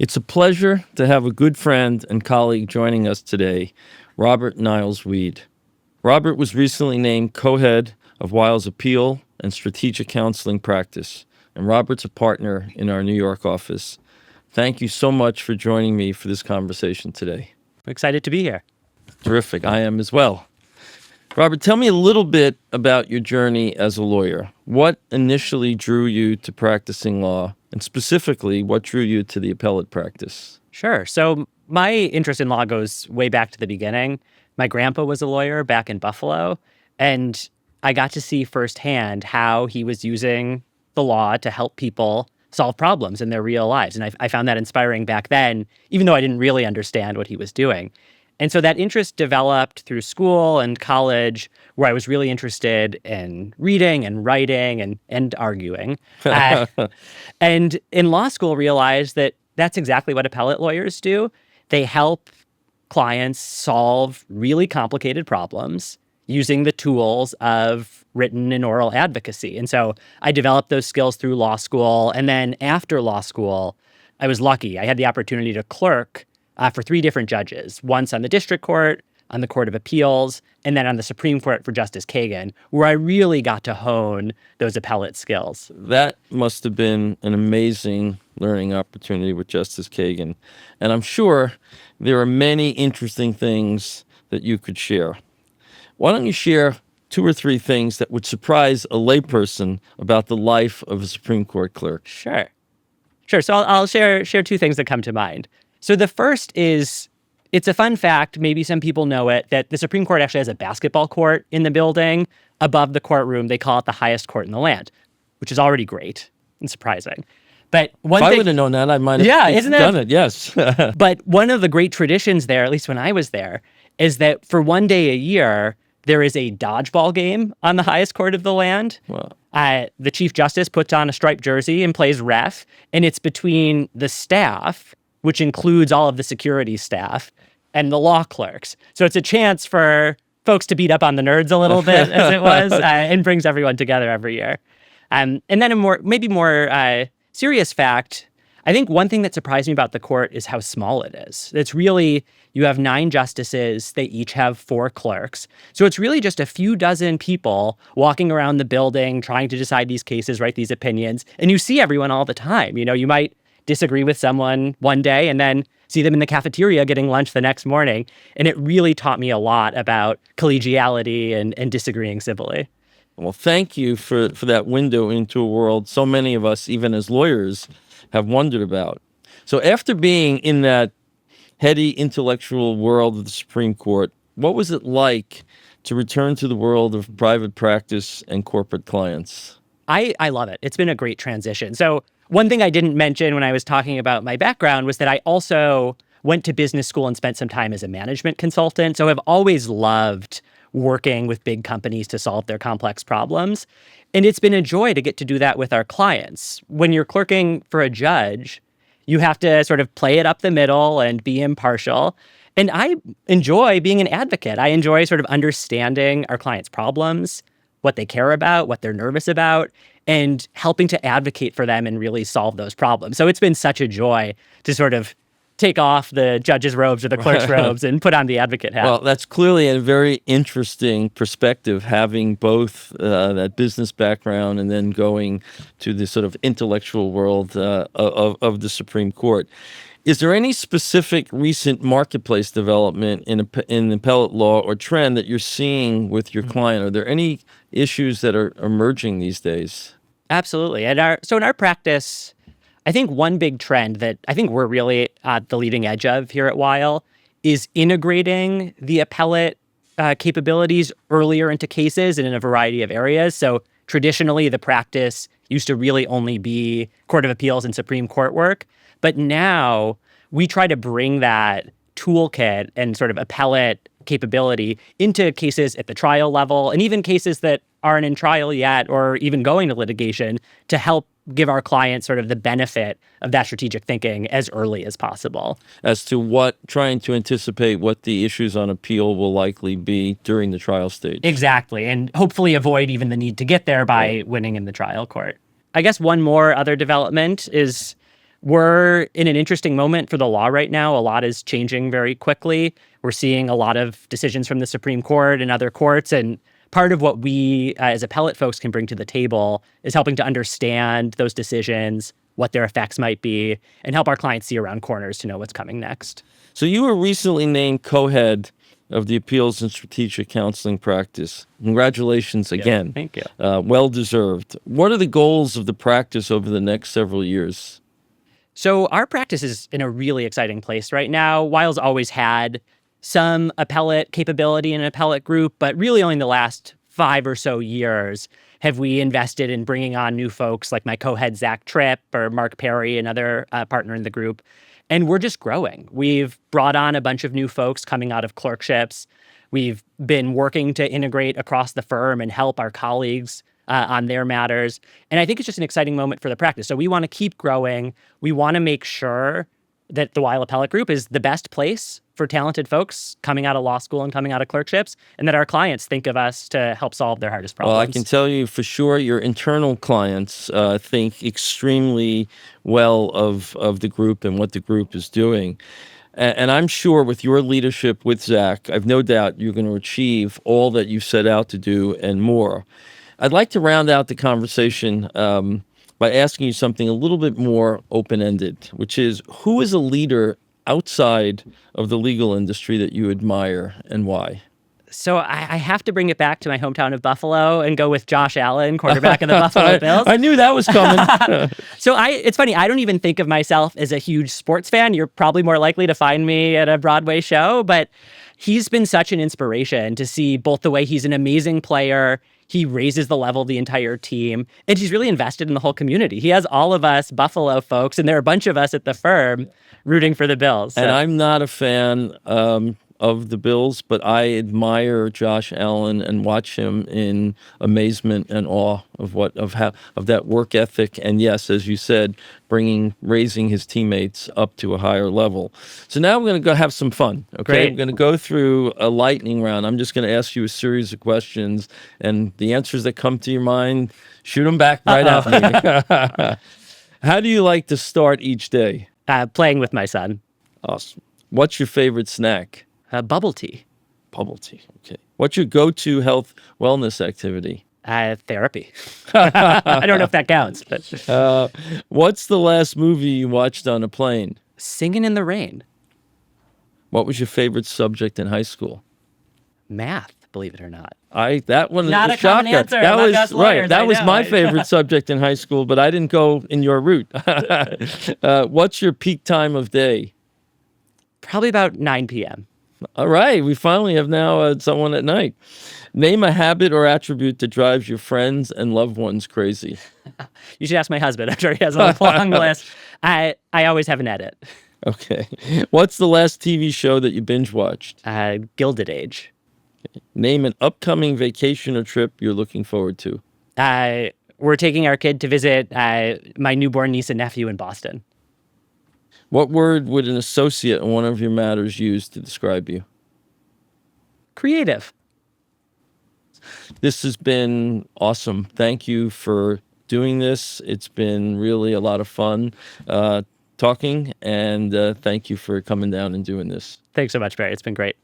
It's a pleasure to have a good friend and colleague joining us today, Robert Niles-Weed. Robert was recently named co-head of Weil's appeal and strategic counseling practice, and Robert's a partner in our New York office. Thank you so much for joining me for this conversation today. I'm excited to be here. Terrific. I am as well. Robert, tell me a little bit about your journey as a lawyer. What initially drew you to practicing law, and specifically, what drew you to the appellate practice? Sure. So my interest in law goes way back to the beginning. My grandpa was a lawyer back in Buffalo, and I got to see firsthand how he was using the law to help people solve problems in their real lives. And I found that inspiring back then, even though I didn't really understand what he was doing. And so that interest developed through school and college, where I was really interested in reading and writing and arguing. And in law school, realized that that's exactly what appellate lawyers do. They help clients solve really complicated problems using the tools of written and oral advocacy. And so I developed those skills through law school. And then after law school, I was lucky. I had the opportunity to clerk for 3 different judges, once on the district court, on the Court of Appeals, and then on the Supreme Court for Justice Kagan, where I really got to hone those appellate skills. That must have been an amazing learning opportunity with Justice Kagan. And I'm sure there are many interesting things that you could share. Why don't you share 2 or 3 things that would surprise a layperson about the life of a Supreme Court clerk? Sure. So I'll share 2 things that come to mind. So the first is, it's a fun fact, maybe some people know it, that the Supreme Court actually has a basketball court in the building above the courtroom. They call it the highest court in the land, which is already great and surprising. But If I would have known that, I might have done it, yes. But one of the great traditions there, at least when I was there, is that for one day a year, there is a dodgeball game on the highest court of the land. Wow. The Chief Justice puts on a striped jersey and plays ref, and it's between the staff, which includes all of the security staff, and the law clerks. So it's a chance for folks to beat up on the nerds a little bit, as it was, and brings everyone together every year. And then a maybe more serious fact, I think one thing that surprised me about the court is how small it is. It's really, you have 9 justices, they each have 4 clerks. So it's really just a few dozen people walking around the building, trying to decide these cases, write these opinions, and you see everyone all the time. You know, you might disagree with someone one day and then see them in the cafeteria getting lunch the next morning. And it really taught me a lot about collegiality and disagreeing civilly. Well, thank you for that window into a world so many of us, even as lawyers, have wondered about. So after being in that heady intellectual world of the Supreme Court, what was it like to return to the world of private practice and corporate clients? I love it. It's been a great transition. So one thing I didn't mention when I was talking about my background was that I also went to business school and spent some time as a management consultant. So I've always loved working with big companies to solve their complex problems. And it's been a joy to get to do that with our clients. When you're clerking for a judge, you have to sort of play it up the middle and be impartial. And I enjoy being an advocate. I enjoy sort of understanding our clients' problems, what they care about, what they're nervous about, and helping to advocate for them and really solve those problems. So it's been such a joy to sort of take off the judge's robes or the clerk's robes and put on the advocate hat. Well, that's clearly a very interesting perspective, having both that business background and then going to the sort of intellectual world of the Supreme Court. Is there any specific recent marketplace development in appellate law or trend that you're seeing with your client? Are there any issues that are emerging these days? Absolutely. And so in our practice, I think one big trend that I think we're really at the leading edge of here at Weil is integrating the appellate capabilities earlier into cases and in a variety of areas. So traditionally, the practice used to really only be Court of Appeals and Supreme Court work. But now we try to bring that toolkit and sort of appellate capability into cases at the trial level and even cases that aren't in trial yet or even going to litigation to help give our clients sort of the benefit of that strategic thinking as early as possible. As to trying to anticipate what the issues on appeal will likely be during the trial stage. Exactly, and hopefully avoid even the need to get there by winning in the trial court. I guess one more other development is We're in an interesting moment for the law right now. A lot is changing very quickly. We're seeing a lot of decisions from the Supreme Court and other courts. And part of what we as appellate folks can bring to the table is helping to understand those decisions, what their effects might be, and help our clients see around corners to know what's coming next. So you were recently named co-head of the Appeals and Strategic Counseling practice. Congratulations again. Thank you. Well deserved. What are the goals of the practice over the next several years? So our practice is in a really exciting place right now. Weil's always had some appellate capability in an appellate group, but really only in the last 5 or so years have we invested in bringing on new folks like my co-head Zach Tripp or Mark Perry, another partner in the group. And we're just growing. We've brought on a bunch of new folks coming out of clerkships. We've been working to integrate across the firm and help our colleagues on their matters. And I think it's just an exciting moment for the practice. So we want to keep growing. We want to make sure that the Weil Appellate Group is the best place for talented folks coming out of law school and coming out of clerkships, and that our clients think of us to help solve their hardest problems. Well, I can tell you for sure your internal clients think extremely well of the group and what the group is doing. And I'm sure with your leadership with Zach, I've no doubt you're going to achieve all that you set out to do and more. I'd like to round out the conversation by asking you something a little bit more open-ended, which is, who is a leader outside of the legal industry that you admire and why? So I have to bring it back to my hometown of Buffalo and go with Josh Allen, quarterback of the Buffalo Bills. I knew that was coming. So it's funny, I don't even think of myself as a huge sports fan. You're probably more likely to find me at a Broadway show, but he's been such an inspiration to see both the way he's an amazing player, he raises the level of the entire team, and he's really invested in the whole community. He has all of us Buffalo folks, and there are a bunch of us at the firm rooting for the Bills. So. And I'm not a fan of the Bills, but I admire Josh Allen and watch him in amazement and awe of that work ethic. And yes, as you said, raising his teammates up to a higher level. So now we're going to go have some fun. Okay, Great. we're going to go through a lightning round. I'm just going to ask you a series of questions, and the answers that come to your mind, shoot them back right at me. How do you like to start each day? Playing with my son. Awesome. What's your favorite snack? Bubble tea. Bubble tea. Okay. What's your go-to health wellness activity? Therapy. I don't know if that counts, but What's the last movie you watched on a plane? Singing in the Rain. What was your favorite subject in high school? Math, believe it or not. That one Not is a shocker. common answer That among was us right. lawyers, That I was know. my favorite subject in high school, but I didn't go in your route. What's your peak time of day? Probably about 9 p.m. All right, we finally have now someone at night. Name a habit or attribute that drives your friends and loved ones crazy. You should ask my husband. I'm sure he has a long list. I always have an edit. Okay. What's the last TV show that you binge watched? Gilded Age. Name an upcoming vacation or trip you're looking forward to. We're taking our kid to visit my newborn niece and nephew in Boston. What word would an associate in one of your matters use to describe you? Creative. This has been awesome. Thank you for doing this. It's been really a lot of fun talking, and thank you for coming down and doing this. Thanks so much, Barry. It's been great.